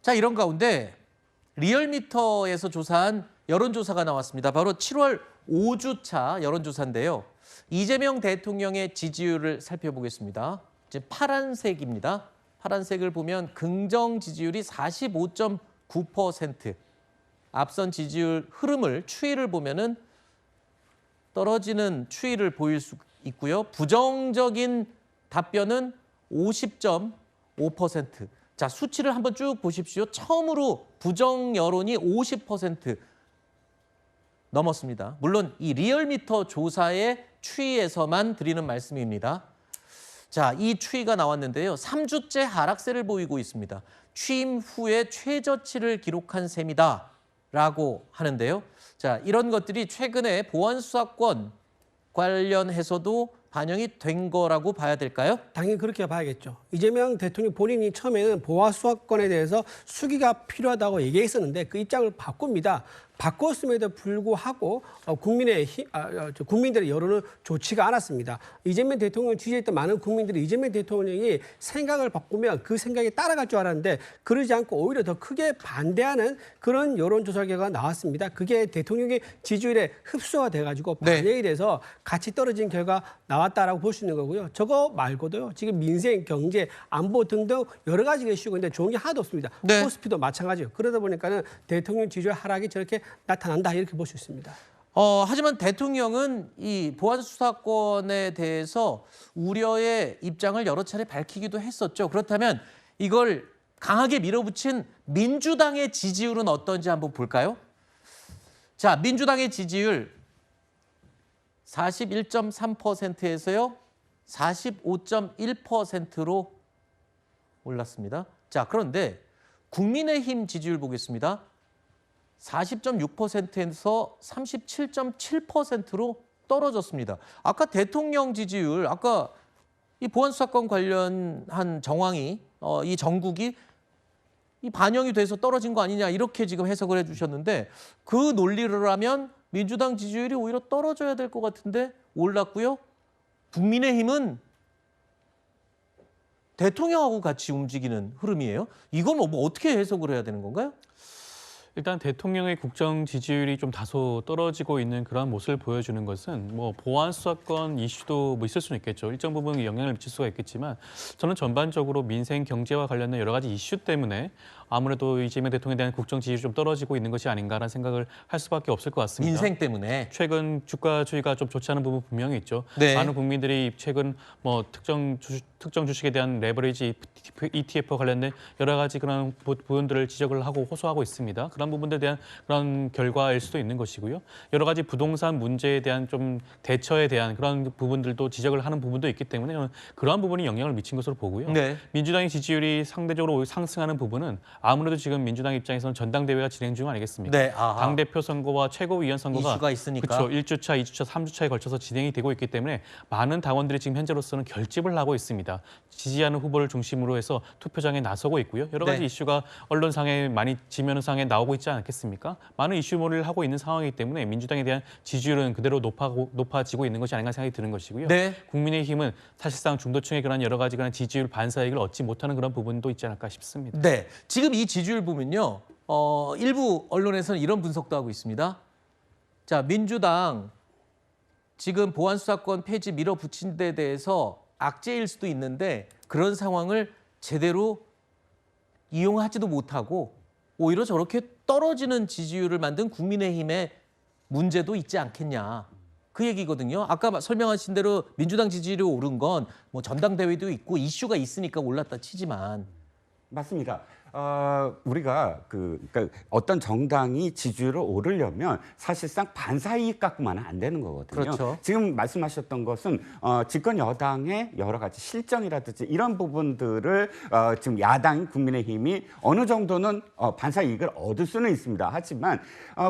자, 이런 가운데 리얼미터에서 조사한 여론조사가 나왔습니다. 바로 7월 5주차 여론조사인데요. 이재명 대통령의 지지율을 살펴보겠습니다. 이제 파란색입니다. 파란색을 보면 긍정 지지율이 45.9%. 앞선 지지율 흐름을 추이를 보면은 떨어지는 추이를 보일 수 있고요. 부정적인 답변은 50.5%. 자, 수치를 한번 쭉 보십시오. 처음으로 부정 여론이 50% 넘었습니다. 물론 이 리얼미터 조사의 추이에서만 드리는 말씀입니다. 자, 이 추이가 나왔는데요. 3주째 하락세를 보이고 있습니다. 취임 후에 최저치를 기록한 셈이다 라고 하는데요. 자, 이런 것들이 최근에 보안수사권 관련해서도 반영이 된 거라고 봐야 될까요? 당연히 그렇게 봐야겠죠. 이재명 대통령 본인이 처음에는 보안수사권에 대해서 수기가 필요하다고 얘기했었는데 그 입장을 바꿉니다. 바꿨음에도 불구하고 국민들의 여론은 좋지가 않았습니다. 이재명 대통령을 지지했던 많은 국민들이 이재명 대통령이 생각을 바꾸면 그 생각에 따라갈 줄 알았는데 그러지 않고 오히려 더 크게 반대하는 그런 여론조사 결과가 나왔습니다. 그게 대통령의 지지율에 흡수가 돼가지고 반영이 돼서 같이 떨어진 결과 나왔다라고 볼 수 있는 거고요. 저거 말고도요. 지금 민생, 경제, 안보 등등 여러 가지 이슈가 있는데 좋은 게 하나도 없습니다. 네. 코스피도 마찬가지예요. 그러다 보니까는 대통령 지지율 하락이 저렇게 나타난다 이렇게 볼 수 있습니다. 하지만 대통령은 이 보안수사권에 대해서 우려의 입장을 여러 차례 밝히기도 했었죠. 그렇다면 이걸 강하게 밀어붙인 민주당의 지지율은 어떤지 한번 볼까요? 자, 민주당의 지지율 41.3%에서요 45.1%로 올랐습니다. 자, 그런데 국민의힘 지지율 보겠습니다. 40.6%에서 37.7%로 떨어졌습니다. 아까 대통령 지지율, 아까 이 보안수사권 관련한 정황이 이 정국이 이 반영이 돼서 떨어진 거 아니냐 이렇게 지금 해석을 해주셨는데 그 논리를 하면 민주당 지지율이 오히려 떨어져야 될 것 같은데 올랐고요. 국민의힘은 대통령하고 같이 움직이는 흐름이에요. 이건 뭐 어떻게 해석을 해야 되는 건가요? 일단 대통령의 국정 지지율이 좀 다소 떨어지고 있는 그런 모습을 보여주는 것은 뭐 보안 수사권 이슈도 뭐 있을 수는 있겠죠. 일정 부분 영향을 미칠 수가 있겠지만 저는 전반적으로 민생 경제와 관련된 여러 가지 이슈 때문에 아무래도 이재명 대통령에 대한 국정 지지율이 좀 떨어지고 있는 것이 아닌가라는 생각을 할 수밖에 없을 것 같습니다. 민생 때문에. 최근 주가주의가 좀 좋지 않은 부분 분명히 있죠. 네. 많은 국민들이 최근 뭐 특정 주식에 대한 레버리지 ETF 관련된 여러 가지 그런 부분들을 지적을 하고 호소하고 있습니다. 그런 부분들에 대한 그런 결과일 수도 있는 것이고요. 여러 가지 부동산 문제에 대한 좀 대처에 대한 그런 부분들도 지적을 하는 부분도 있기 때문에 저는 그러한 부분이 영향을 미친 것으로 보고요. 네. 민주당의 지지율이 상대적으로 상승하는 부분은 아무래도 지금 민주당 입장에서는 전당대회가 진행 중 아니겠습니까? 네. 당대표 선거와 최고위원 선거가 이슈가 있으니까. 그렇죠. 1주차, 2주차, 3주차에 걸쳐서 진행이 되고 있기 때문에 많은 당원들이 지금 현재로서는 결집을 하고 있습니다. 지지하는 후보를 중심으로 해서 투표장에 나서고 있고요. 여러 가지 네. 이슈가 언론상에 많이 지면상에 나오고 있지 않겠습니까? 많은 이슈몰이를 하고 있는 상황이기 때문에 민주당에 대한 지지율은 그대로 높아지고 있는 것이 아닌가 생각이 드는 것이고요. 네. 국민의힘은 사실상 중도층의 그런 여러 가지 그런 지지율 반사이익을 얻지 못하는 그런 부분도 있지 않을까 싶습니다. 네. 지금 이 지지율 보면요. 일부 언론에서는 이런 분석도 하고 있습니다. 자, 민주당 지금 보안수사권 폐지 밀어붙인 데 대해서 악재일 수도 있는데 그런 상황을 제대로 이용하지도 못하고 오히려 저렇게 떨어지는 지지율을 만든 국민의힘의 문제도 있지 않겠냐. 그 얘기거든요. 아까 설명하신 대로 민주당 지지율이 오른 건 뭐 전당대회도 있고 이슈가 있으니까 올랐다 치지만. 맞습니다. 우리가 그러니까 어떤 정당이 지지율을 오르려면 사실상 반사이익 갖고만은 안 되는 거거든요. 그렇죠. 지금 말씀하셨던 것은 집권 여당의 여러 가지 실정이라든지 이런 부분들을 지금 야당 국민의힘이 어느 정도는 반사이익을 얻을 수는 있습니다. 하지만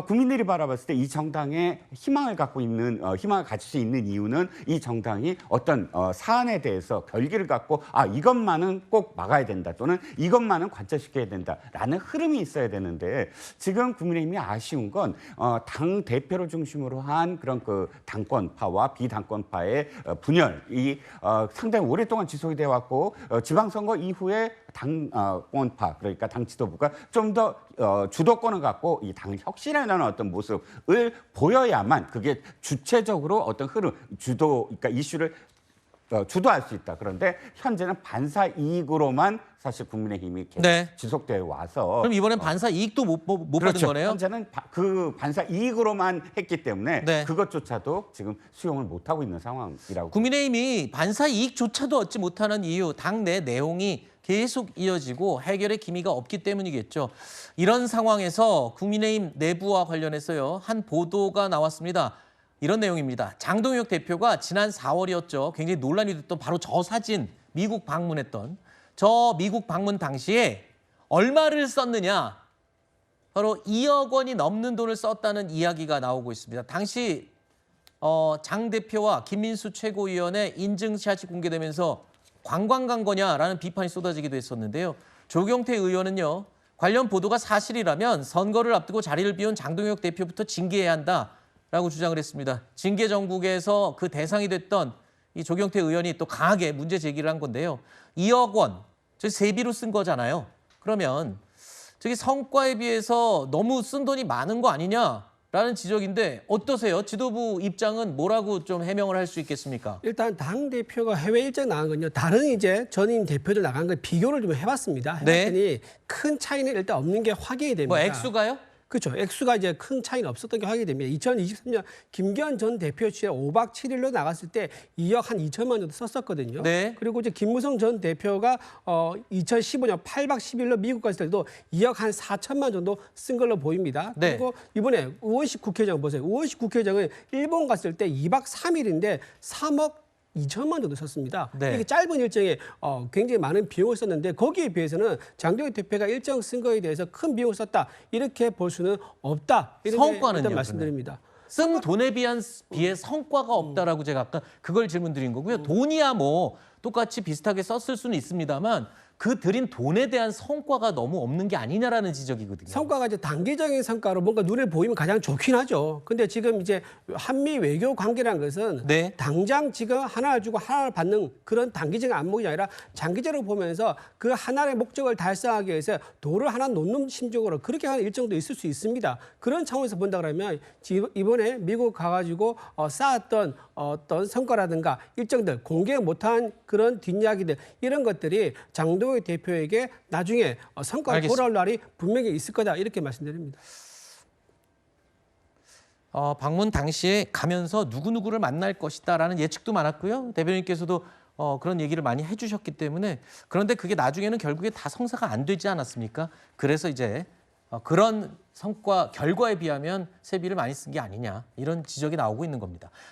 국민들이 바라봤을 때 이 정당의 희망을 갖고 있는 희망을 가질 수 있는 이유는 이 정당이 어떤 사안에 대해서 결기를 갖고 이것만은 꼭 막아야 된다 또는 이것만은 관철시켜 진행시켜야 된다라는 흐름이 있어야 되는데 지금 국민의힘이 아쉬운 건 당 대표를 중심으로 한 그런 그 당권파와 비당권파의 분열이 상당히 오랫동안 지속이 되어 왔고 지방선거 이후에 당권파 그러니까 당 지도부가 좀 더 주도권을 갖고 이 당을 혁신하려는 어떤 모습을 보여야만 그게 주체적으로 어떤 흐름 그러니까 이슈를 주도할 수 있다. 그런데 현재는 반사 이익으로만 사실 국민의힘이 계속 네. 지속되어 와서 그럼 이번엔 반사 이익도 못 그렇죠. 받은 거네요? 현재는 그 반사 이익으로만 했기 때문에 네. 그것조차도 지금 수용을 못 하고 있는 상황이라고. 국민의힘이 반사 이익조차도 얻지 못하는 이유, 당내 내용이 계속 이어지고 해결의 기미가 없기 때문이겠죠. 이런 상황에서 국민의힘 내부와 관련해서요, 한 보도가 나왔습니다. 이런 내용입니다. 장동혁 대표가 지난 4월이었죠. 굉장히 논란이 됐던 바로 저 사진, 미국 방문했던 저 미국 방문 당시에 얼마를 썼느냐? 바로 2억 원이 넘는 돈을 썼다는 이야기가 나오고 있습니다. 당시 장 대표와 김민수 최고위원의 인증샷이 공개되면서 관광 간 거냐라는 비판이 쏟아지기도 했었는데요. 조경태 의원은요. 관련 보도가 사실이라면 선거를 앞두고 자리를 비운 장동혁 대표부터 징계해야 한다라고 주장을 했습니다. 징계 정국에서 그 대상이 됐던 이 조경태 의원이 또 강하게 문제 제기를 한 건데요. 2억 원, 저 세비로 쓴 거잖아요. 그러면 저기 성과에 비해서 너무 쓴 돈이 많은 거 아니냐라는 지적인데 어떠세요? 지도부 입장은 뭐라고 좀 해명을 할 수 있겠습니까? 일단 당 대표가 해외 일정 나간 건요. 다른 이제 전임 대표들 나간 걸 비교를 좀 해봤습니다. 해봤더니 큰 차이는 일단 없는 게 확인이 됩니다. 뭐 액수가요? 그렇죠. 액수가 이제 큰 차이는 없었던 게 확인이 됩니다. 2023년 김기현 전 대표 시절 5박 7일로 나갔을 때 2억 한 2천만 정도 썼었거든요. 네. 그리고 이제 김무성 전 대표가 2015년 8박 10일로 미국 갔을 때도 2억 한 4천만 정도 쓴 걸로 보입니다. 네. 그리고 이번에 우원식 국회의장 보세요. 우원식 국회의장은 일본 갔을 때 2박 3일인데 3억 2천만 정도 썼습니다. 네. 이게 짧은 일정에 굉장히 많은 비용을 썼는데 거기에 비해서는 장동혁 대표가 일정 쓴 거에 대해서 큰 비용을 썼다. 이렇게 볼 수는 없다. 이렇게 성과는요, 일단 말씀드립니다. 쓴 돈에 비해 성과가 없다라고 제가 아까 그걸 질문드린 거고요. 돈이야 뭐 똑같이 비슷하게 썼을 수는 있습니다만 그 들인 돈에 대한 성과가 너무 없는 게 아니냐라는 지적이거든요. 성과가 이제 단기적인 성과로 뭔가 눈에 보이면 가장 좋긴 하죠. 근데 지금 이제 한미 외교 관계라는 것은 네. 당장 지금 하나를 주고 하나를 받는 그런 단기적인 안목이 아니라 장기적으로 보면서 그 하나의 목적을 달성하기 위해서 돌을 하나 놓는 심정으로 그렇게 하는 일정도 있을 수 있습니다. 그런 차원에서 본다 그러면 이번에 미국 가가지고 쌓았던 어떤 성과라든가 일정들 공개 못한 그런 뒷이야기들 이런 것들이 장동혁 대표에게 나중에 성과가 알겠습니다. 돌아올 날이 분명히 있을 거다 이렇게 말씀드립니다. 방문 당시에 가면서 누구누구를 만날 것이다라는 예측도 많았고요. 대변인께서도 그런 얘기를 많이 해주셨기 때문에 그런데 그게 나중에는 결국에 다 성사가 안 되지 않았습니까? 그래서 이제 그런 성과 결과에 비하면 세비를 많이 쓴 게 아니냐 이런 지적이 나오고 있는 겁니다.